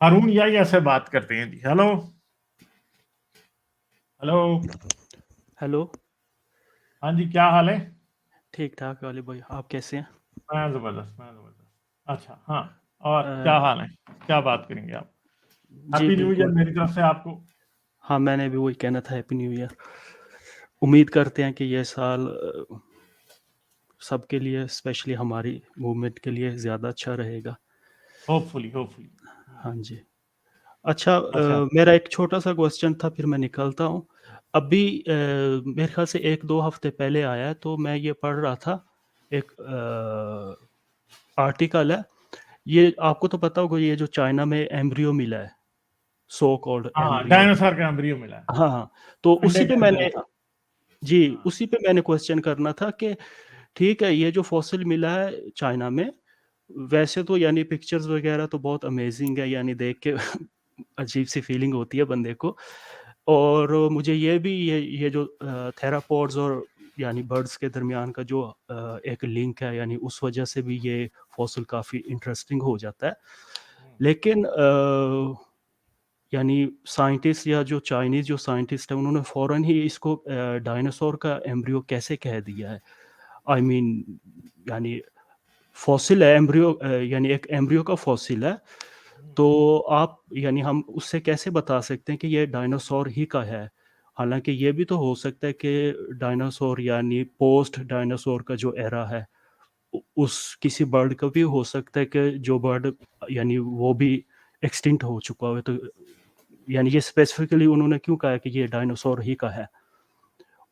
अरुण याई ऐसे बात करते हैं जी। Hello hello. हेलो। हाँ जी, क्या हाल है? ठीक ठाक वाले भाई, आप कैसे हैं? मैं जबरदस्त, मैं जबरदस्त। अच्छा, हाँ। और क्या अ, हाल है? क्या बात करेंगे आप? जी हैप्पी न्यू ईयर बिल्कुल। मेरी तरफ से आपको। हाँ, मैंने भी वही कहना था, हैप्पी न्यू ईयर। उम्मीद करते हैं कि ये साल सबके लिए, स्पेशली हमारी मूवमेंट के लिए ज़्यादा अच्छा रहेगा। Hopefully hopefully. हाँ जी। अच्छा, अच्छा। मेरा एक छोटा सा क्वेश्चन था, फिर मैं निकलता हूँ। अभी मेरे ख्याल से 1-2 हफ्ते पहले आया है, तो मैं ये पढ़ रहा था, एक आर्टिकल है। ये आपको तो पता होगा, ये जो चाइना में एम्ब्रियो मिला है, सो कॉल्ड हाँ, एम्ब्रियो। डायनासोर का एम्ब्रियो मिला है। हाँ, हाँ। तो अंडे उसी पे के अंदर मैंने था। जी, हाँ। उसी पे मैंने क्वेश्चन करना था कि ठीक है, ये जो फॉसिल मिला है चाइना में, वैसे तो यानी पिक्चर्स वगैरह तो बहुत अमेजिंग है, यानी देख के अजीब-सी फीलिंग होती है बंदे को। और मुझे ये जो थेरापोड्स और यानी बर्ड्स के दरमियान का जो एक लिंक है, यानी उस वजह से भी ये फॉसिल काफ़ी इंटरेस्टिंग हो जाता है। लेकिन यानी साइंटिस्ट या जो चाइनीज़ जो साइंटिस्ट हैं, उन्होंने फ़ौरन ही इसको डायनासोर का एम्ब्रियो कैसे कह दिया है? आई मीन यानी फॉसिल है एम्ब्रियो, यानी एक एम्ब्रियो का फॉसिल है, तो आप यानी हम उससे कैसे बता सकते हैं कि ये डायनासोर ही का है? हालाँकि ये भी तो हो सकता है कि डायनासोर यानी पोस्ट डायनासोर का जो एरा है, उस किसी बर्ड का भी हो सकता है कि जो बर्ड यानी वो भी एक्सटिंक्ट हो चुका हो, तो यानी ये स्पेसिफिकली उन्होंने क्यों कहा है कि ये डायनासोर ही का है?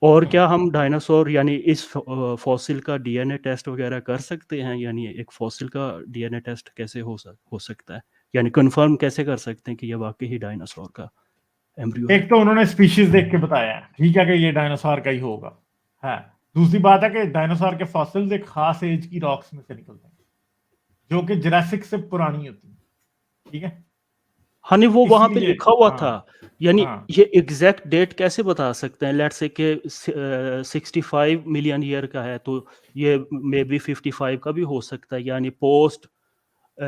और क्या हम डायनासोर यानी इस फॉसिल का डीएनए टेस्ट वगैरह कर सकते हैं? यानी एक फॉसिल का डीएनए टेस्ट कैसे हो सकता है? यानी कन्फर्म कैसे कर सकते हैं कि ये वाक़ई ही डायनासोर का एम्ब्रियो है? एक तो उन्होंने स्पीशीज देख के बताया है, ठीक है, कि ये डायनासोर का ही होगा। है। दूसरी बात है कि डायनासोर के फॉसिल्स एक खास एज की रॉक्स में से निकलते हैं, जो कि जुरासिक से पुरानी होती है। ठीक है। हाँ, नहीं वो वहाँ पे इसलिए लिखा हुआ हाँ। था। यानी हाँ। ये एग्ज़ैक्ट डेट कैसे बता सकते हैं? लेट्स से कि 65 मिलियन ईयर का है, तो ये मेबी 55 का भी हो सकता है, यानी पोस्ट अ,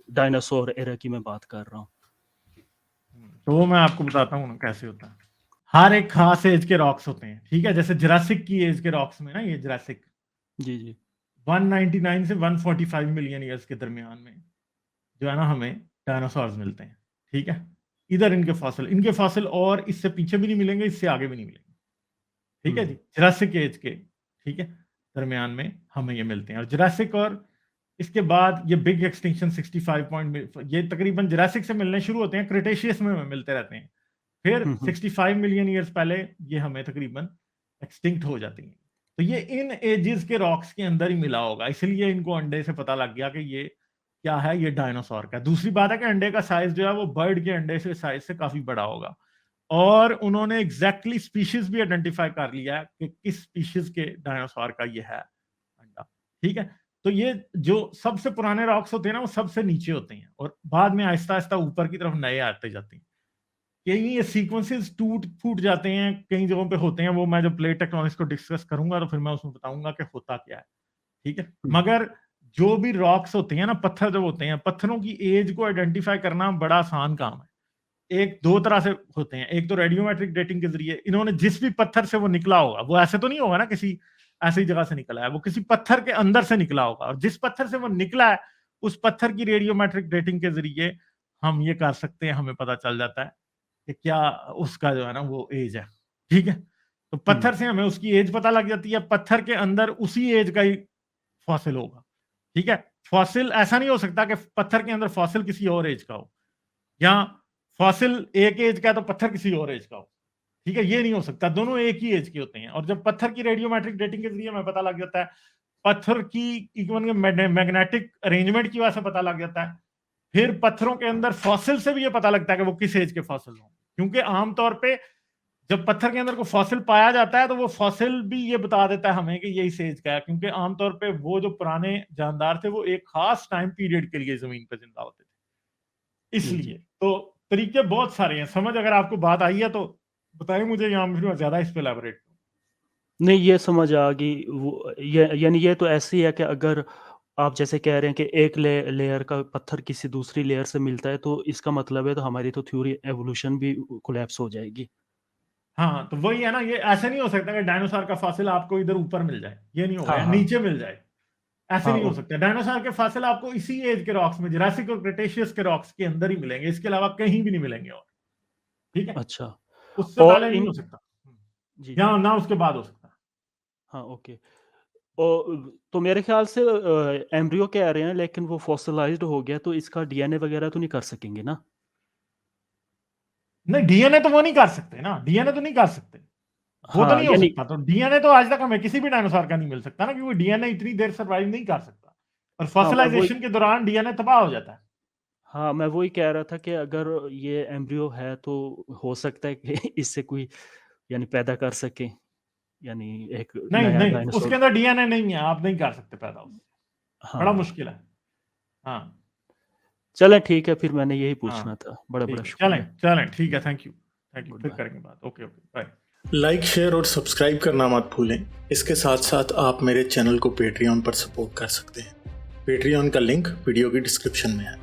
डायनासोर एरा की मैं बात कर रहा हूँ। तो वो मैं आपको बताता हूँ ना कैसे होता है। हर एक खास एज के रॉक्स होते हैं, ठीक है। जैसे जुरासिक की एज के रॉक्स में ना, ये जुरासिक जी, जी। 199 से 145 मिलियन ईयर्स के दरमियान में जो है ना, हमें डायनासोर्स मिलते हैं। ठीक है। इधर इनके फॉसिल और इससे पीछे भी नहीं मिलेंगे, इससे आगे भी नहीं मिलेंगे। ठीक है जी, हुँ, जुरासिक एज के, ठीक है, दरमियान में हमें ये मिलते हैं। और जुरासिक और इसके बाद ये बिग एक्सटिंक्शन 65 पॉइंट, ये तकरीबन जुरासिक से मिलने शुरू होते हैं, क्रिटेशियस में मिलते रहते हैं। फिर हुँ, हुँ। 65 मिलियन ईयर्स पहले ये हमें तकरीबन एक्सटिंक्ट हो जाती हैं। तो ये इन एजेस के रॉक्स के अंदर ही मिला होगा, इसलिए इनको अंडे से पता लग गया कि ये क्या है, ये डायनासोर का। दूसरी बात है कि अंडे का साइज जो है वो बर्ड के अंडे से साइज से काफी बड़ा होगा। और उन्होंने एग्जैक्टली स्पीशीज भी आइडेंटिफाई कर लिया है कि किस स्पीशीज के डायनासोर का ये है अंडा। ठीक है। तो ये जो सबसे पुराने रॉक्स होते हैं ना, वो सबसे नीचे होते हैं और बाद में आहिस्ता आहिस्ता ऊपर की तरफ नए आते जाते हैं। कहीं ये सीक्वेंसेस टूट फूट जाते हैं, कई जगहों पे होते हैं। वो मैं जब प्लेट टेक्टोनिक्स को डिस्कस करूंगा तो फिर मैं उसमें बताऊंगा कि होता क्या है। ठीक है। हुँ, मगर जो भी रॉक्स होते हैं ना, पत्थर जो होते हैं, पत्थरों की एज को आइडेंटिफाई करना बड़ा आसान काम है। एक दो तरह से होते हैं। एक तो रेडियोमेट्रिक डेटिंग के जरिए, इन्होंने जिस भी पत्थर से वो निकला होगा, वो ऐसे तो नहीं होगा ना किसी ऐसी जगह से निकला है, वो किसी पत्थर के अंदर से निकला होगा, और जिस पत्थर से वो निकला है उस पत्थर की रेडियोमेट्रिक डेटिंग के जरिए हम ये कर सकते हैं, हमें पता चल जाता है कि क्या उसका जो है ना वो एज है। ठीक है। तो हुँ, पत्थर से हमें उसकी एज पता लग जाती है, पत्थर के अंदर उसी एज का ही फॉसिल होगा। ठीक है। फॉसिल ऐसा नहीं हो सकता कि पत्थर के अंदर फॉसिल किसी और एज का हो, या फॉसिल एक एज का है तो पत्थर किसी और एज का हो। ठीक है, ये नहीं हो सकता, दोनों एक ही एज के होते हैं। और जब पत्थर की रेडियोमेट्रिक डेटिंग के जरिए हमें पता लग जाता है, पत्थर की इवन मैग्नेटिक अरेंजमेंट की वजह से पता लग जाता है। फिर पत्थरों के अंदर फॉसिल से भी ये पता लगता है कि वो किस एज के फॉसिल हों, क्योंकि आमतौर पे जब पत्थर के अंदर कोई फॉसिल पाया जाता है तो वो फॉसिल भी ये बता देता है हमें कि ये इस एज का है, क्योंकि आमतौर पे वो जो पुराने जानदार थे वो एक खास टाइम पीरियड के लिए जमीन पर जिंदा होते थे। जी, जी। इसलिए तो तरीके बहुत सारे हैं। समझ अगर आपको बात आई है तो बताइए मुझे, यहाँ फिर मैं ज्यादा इस पे elaborate नहीं, ये समझ आ गई। वो ये यानी ये तो ऐसे ही है कि अगर आप जैसे कह रहे हैं कि एक लेयर का पत्थर किसी दूसरी लेयर से मिलता है, तो इसका मतलब है तो हमारी तो थ्योरी एवोल्यूशन भी कोलैप्स हो जाएगी। हाँ, तो वही है ना, ये ऐसे नहीं हो सकता कि डायनासोर का फॉसिल आपको इधर ऊपर मिल जाए, ये नहीं होगा, हाँ, या हाँ। नीचे मिल जाए, ऐसे हाँ, नहीं हो ओके। सकता। डायनासोर के फॉसिल आपको इसी एज के रॉक्स में, जुरासिक और क्रेटेशियस के रॉक्स के अंदर ही मिलेंगे, इसके अलावा कहीं भी नहीं मिलेंगे। और ठीक है, अच्छा। उससे और पहले नहीं इन हो सकता, जी, या जी। ना उसके बाद हो सकता। हाँ, ओके। तो मेरे ख्याल से एम्ब्रियो कह रहे हैं, लेकिन वो फॉसिलाइज़्ड हो गया, तो इसका डीएनए वगैरह तो नहीं कर सकेंगे ना? नहीं, डीएनए तो वो नहीं कर सकते ना, डीएनए तो नहीं कर सकते, वो तो हाँ, नहीं हो यानी सकता। तो डीएनए तो आज तक हमें किसी भी डायनासोर का नहीं मिल सकता ना, क्योंकि डीएनए इतनी देर सर्वाइव नहीं कर सकता, और हाँ, मैं वही फॉसिलाइजेशन के दौरान डीएनए तबाह हो जाता है। हाँ, मैं वही कह रहा था कि अगर ये एम्ब्रियो है, तो हो सकता है कि इससे कोई यानी पैदा कर सकें, यानी एक नहीं नया नहीं, उसके डायनासोर। अंदर डीएनए नहीं है, आप नहीं कर सकते पैदा उससे, बड़ा हाँ। मुश्किल है। हाँ चलें ठीक है, फिर मैंने यही हाँ, पूछना था। बड़ा-बड़ा ठीक है, चलें शुक्रिया। चलें, ठीक है, thank you, thank you, good फिर बाय। करेंगे बात। Okay okay, bye. Like, share और सब्सक्राइब करना मत भूलें। इसके साथ साथ आप मेरे चैनल को पेट्रियन पर सपोर्ट कर सकते हैं। पेट्रियन का लिंक वीडियो की डिस्क्रिप्शन में है।